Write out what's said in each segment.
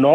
9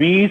20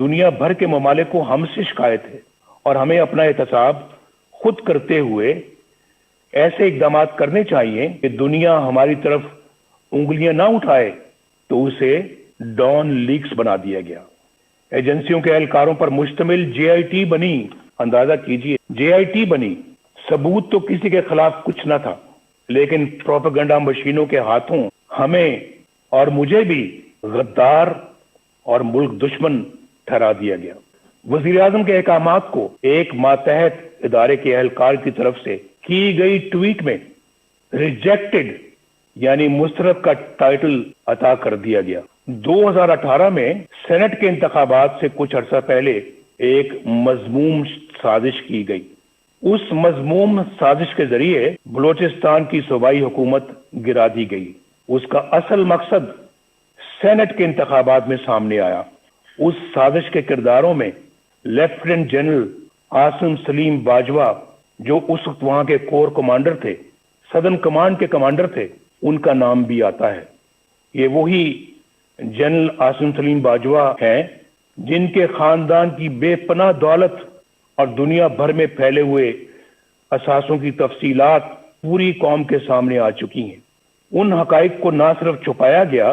دنیا بھر کے ممالک کو ہم سے شکایت ہے اور ہمیں اپنا احتساب خود کرتے ہوئے ایسے اقدامات کرنے چاہیے کہ دنیا ہماری طرف انگلیاں نہ اٹھائے. تو اسے ڈان لیکس بنا دیا گیا. ایجنسیوں کے اہلکاروں پر مشتمل JIT بنی. اندازہ کیجئے JIT بنی. ثبوت تو کسی کے خلاف کچھ نہ تھا، لیکن پروپیگنڈا مشینوں کے ہاتھوں ہمیں اور مجھے بھی غدار اور ملک دشمن ٹھہرا دیا گیا. وزیر اعظم کے احکامات کو ایک ماتحت ادارے کے اہلکار کی طرف سے کی گئی ٹویٹ میں ریجیکٹڈ یعنی مسترد کا ٹائٹل عطا کر دیا گیا. 2018 میں سینٹ کے انتخابات سے کچھ عرصہ پہلے ایک مذموم سازش کی گئی. اس مذموم سازش کے ذریعے بلوچستان کی صوبائی حکومت گرا دی گئی. اس کا اصل مقصد سینٹ کے انتخابات میں سامنے آیا. اس سازش کے کرداروں میں لیفٹیننٹ جنرل عاصم سلیم باجوہ، جو اس وقت وہاں کے کور کمانڈر تھے، سدرن کمانڈ کے کمانڈر تھے، ان کا نام بھی آتا ہے. یہ وہی جنرل عاصم سلیم باجوہ ہیں جن کے خاندان کی بے پناہ دولت اور دنیا بھر میں پھیلے ہوئے اثاثوں کی تفصیلات پوری قوم کے سامنے آ چکی ہیں. ان حقائق کو نہ صرف چھپایا گیا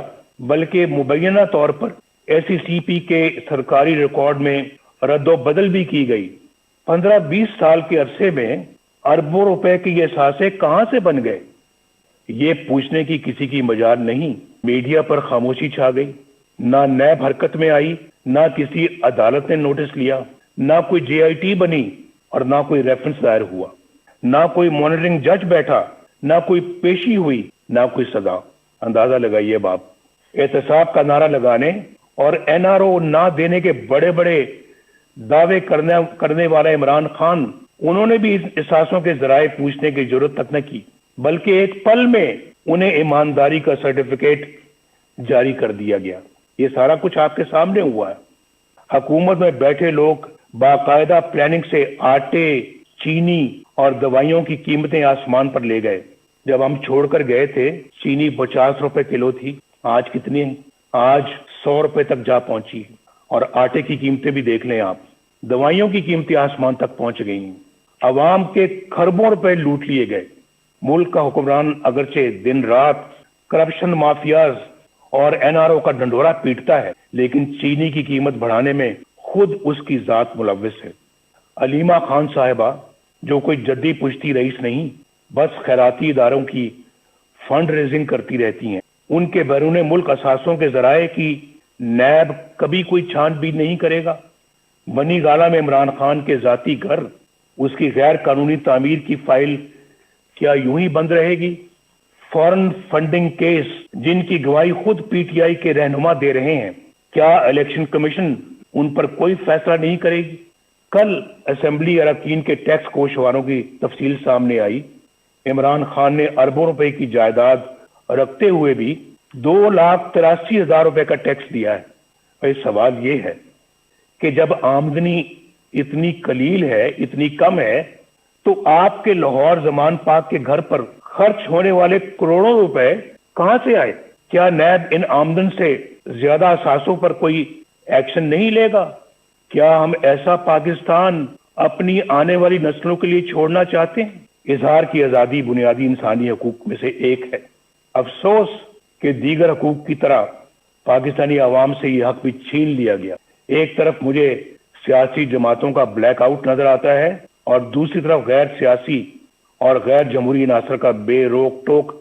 بلکہ مبینہ طور پر SECP کے سرکاری ریکارڈ میں رد و بدل بھی کی گئی. 15-20 سال کے عرصے میں اربوں روپے کے یہ اثاثے کہاں سے بن گئے، یہ پوچھنے کی کسی کی مجال نہیں. میڈیا پر خاموشی چھا گئی. نہ نیب حرکت میں آئی، نہ کسی عدالت نے نوٹس لیا، نہ کوئی JIT بنی اور نہ کوئی ریفرنس دائر ہوا، نہ کوئی مانیٹرنگ جج بیٹھا، نہ کوئی پیشی ہوئی، نہ کوئی سزا. اندازہ لگائیے باپ. احتساب کا نعرہ لگانے اور NRO نہ دینے کے بڑے بڑے دعوے کرنے والا عمران خان، انہوں نے بھی اس اثاثوں کے ذرائع پوچھنے کی ضرورت تک نہ کی، بلکہ ایک پل میں انہیں ایمانداری کا سرٹیفکیٹ جاری کر دیا گیا. یہ سارا کچھ آپ کے سامنے ہوا ہے. حکومت میں بیٹھے لوگ باقاعدہ پلاننگ سے آٹے، چینی اور دوائیوں کی قیمتیں آسمان پر لے گئے. جب ہم چھوڑ کر گئے تھے چینی 50 روپے کلو تھی، آج کتنی ہے؟ آج 100 روپے تک جا پہنچی. اور آٹے کی قیمتیں بھی دیکھ لیں آپ، دوائیوں کی قیمتیں آسمان تک پہنچ گئی ہیں. عوام کے کھربوں روپے لوٹ لیے گئے. ملک کا حکمران اگرچہ دن رات کرپشن مافیاز اور NRO کا ڈنڈورا پیٹتا ہے، لیکن چینی کی قیمت بڑھانے میں خود اس کی ذات ملوث ہے. علیمہ خان صاحبہ جو کوئی جدی پشتی رئیس نہیں، بس خیراتی اداروں کی فنڈ ریزنگ کرتی رہتی ہیں. ان کے بیرون ملک اثاثوں کے ذرائع کی نیب کبھی کوئی چھان بین نہیں کرے گا. بنی گالہ میں عمران خان کے ذاتی گھر، اس کی غیر قانونی تعمیر کی فائل کیا یوں ہی بند رہے گی؟ فورن فنڈنگ کیس جن کی گواہی خود PTI کے رہنما دے رہے ہیں، کیا الیکشن کمیشن ان پر کوئی فیصلہ نہیں کرے گی؟ کل اسمبلی اراکین کے ٹیکس کوشواروں کی تفصیل سامنے آئی. عمران خان نے اربوں روپے کی جائیداد رکھتے ہوئے بھی 2,83,000 روپے کا ٹیکس دیا ہے. اور سوال یہ ہے کہ جب آمدنی اتنی قلیل ہے، اتنی کم ہے، تو آپ کے لاہور زمان پاک کے گھر پر خرچ ہونے والے کروڑوں روپے کہاں سے آئے؟ کیا نیب ان آمدن سے زیادہ اثاثوں پر کوئی ایکشن نہیں لے گا؟ کیا ہم ایسا پاکستان اپنی آنے والی نسلوں کے لیے چھوڑنا چاہتے ہیں؟ اظہار کی آزادی بنیادی انسانی حقوق میں سے ایک ہے. افسوس کہ دیگر حقوق کی طرح پاکستانی عوام سے یہ حق بھی چھین لیا گیا. ایک طرف مجھے سیاسی جماعتوں کا بلیک آؤٹ نظر آتا ہے اور دوسری طرف غیر سیاسی اور غیر جمہوری عناصر کا بے روک ٹوک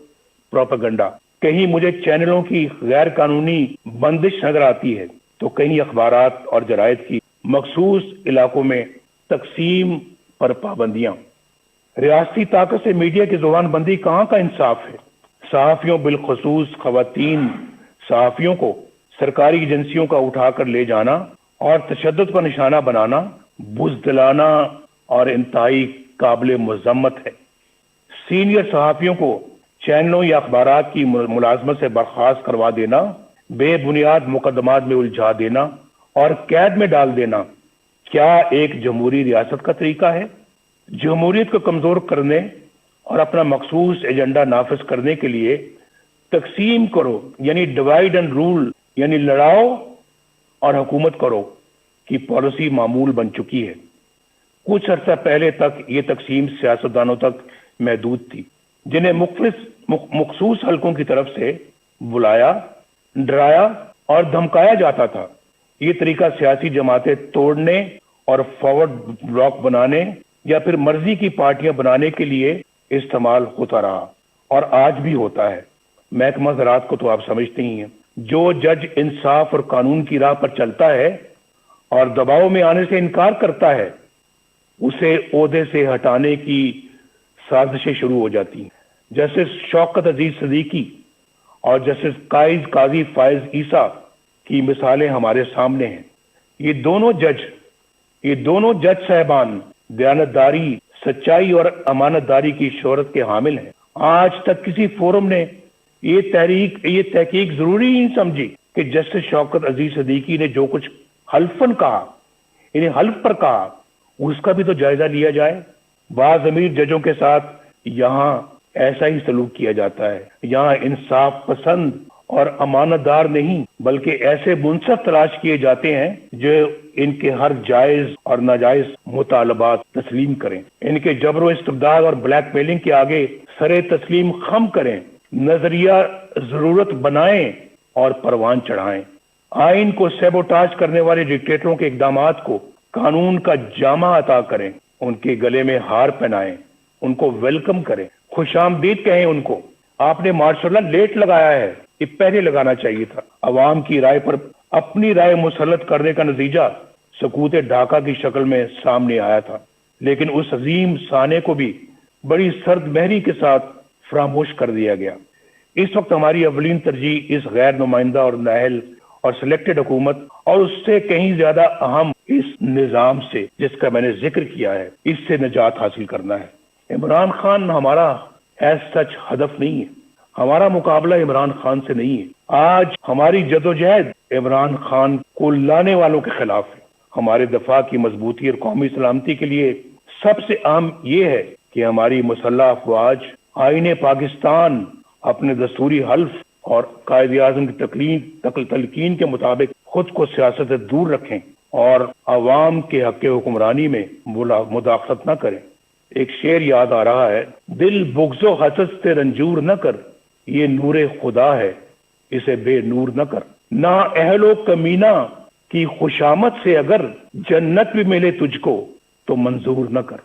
پروپیگنڈا. کہیں مجھے چینلوں کی غیر قانونی بندش نظر آتی ہے تو کہیں اخبارات اور جرائد کی مخصوص علاقوں میں تقسیم پر پابندیاں. ریاستی طاقت سے میڈیا کی زبان بندی کہاں کا انصاف ہے؟ صحافیوں، بالخصوص خواتین صحافیوں کو سرکاری ایجنسیوں کا اٹھا کر لے جانا اور تشدد کا نشانہ بنانا بزدلانہ اور انتہائی قابل مذمت ہے. سینئر صحافیوں کو چینلوں یا اخبارات کی ملازمت سے برخاست کروا دینا، بے بنیاد مقدمات میں الجھا دینا اور قید میں ڈال دینا کیا ایک جمہوری ریاست کا طریقہ ہے؟ جمہوریت کو کمزور کرنے اور اپنا مخصوص ایجنڈا نافذ کرنے کے لیے تقسیم کرو، یعنی ڈیوائیڈ اینڈ رول، یعنی لڑاؤ اور حکومت کرو. کی پالیسی معمول بن چکی ہے۔ کچھ عرصہ پہلے تک یہ تقسیم سیاستدانوں تک محدود تھی، جنہیں مخصوص حلقوں کی طرف سے بلایا، ڈرایا اور دھمکایا جاتا تھا۔ یہ طریقہ سیاسی جماعتیں توڑنے اور فارورڈ بلاک بنانے یا پھر مرضی کی پارٹیاں بنانے کے لیے استعمال ہوتا رہا اور آج بھی ہوتا ہے۔ محکمہ زراعت کو تو آپ سمجھتے ہی ہیں، جو جج انصاف اور قانون کی راہ پر چلتا ہے اور دباؤ میں آنے سے انکار کرتا ہے، اسے عہدے سے ہٹانے کی سازشیں شروع ہو جاتی ہیں۔ جسٹس شوکت عزیز صدیقی اور جسٹس قاضی فائز عیسیٰ کی مثالیں ہمارے سامنے ہیں۔ یہ دونوں جج صاحبان دیانتداری، سچائی اور امانت داری کی شہرت کے حامل ہیں۔ آج تک کسی فورم نے یہ تحقیق ضروری نہیں سمجھی کہ جسٹس شوکت عزیز صدیقی نے جو کچھ حلفاً کہا، انہیں حلف پر کہا، اس کا بھی تو جائزہ لیا جائے۔ بعض امیر ججوں کے ساتھ یہاں ایسا ہی سلوک کیا جاتا ہے۔ یہاں انصاف پسند اور امانت دار نہیں بلکہ ایسے منصف تلاش کیے جاتے ہیں جو ان کے ہر جائز اور ناجائز مطالبات تسلیم کریں، ان کے جبر و استبداد اور بلیک میلنگ کے آگے سرے تسلیم خم کریں، نظریہ ضرورت بنائیں اور پروان چڑھائیں۔ آئین کو سیبوٹاج کرنے والے ڈکٹیٹروں کے اقدامات کو قانون کا جامہ عطا کریں، ان کے گلے میں ہار پہنائیں، ان کو ویلکم کریں، خوش آمدید کہیں ان کو۔ آپ نے ماشاء اللہ لیٹ لگایا ہے، یہ پہلے لگانا چاہیے تھا۔ عوام کی رائے پر اپنی رائے مسلط کرنے کا نتیجہ سکوت ڈھاکہ کی شکل میں سامنے آیا تھا، لیکن اس عظیم سانے کو بھی بڑی سرد مہری کے ساتھ فراموش کر دیا گیا۔ اس وقت ہماری اولین ترجیح اس غیر نمائندہ اور نااہل اور سلیکٹڈ حکومت اور اس سے کہیں زیادہ اہم اس نظام سے جس کا میں نے ذکر کیا ہے، اس سے نجات حاصل کرنا ہے۔ عمران خان ہمارا ایز سچ ہدف نہیں ہے، ہمارا مقابلہ عمران خان سے نہیں ہے۔ آج ہماری جدوجہد عمران خان کو لانے والوں کے خلاف ہے۔ ہمارے دفاع کی مضبوطی اور قومی سلامتی کے لیے سب سے اہم یہ ہے کہ ہماری مسلح افواج آئین پاکستان اپنے دستوری حلف اور قائد اعظم کی تلقین کے مطابق خود کو سیاست سے دور رکھیں اور عوام کے حق حکمرانی میں مداخلت نہ کریں۔ ایک شعر یاد آ رہا ہے، دل بغض و حسد سے رنجور نہ کر، یہ نور خدا ہے اسے بے نور نہ کر۔ نا اہل و کمینہ کی خوشامد سے اگر جنت بھی ملے تجھ کو تو منظور نہ کر۔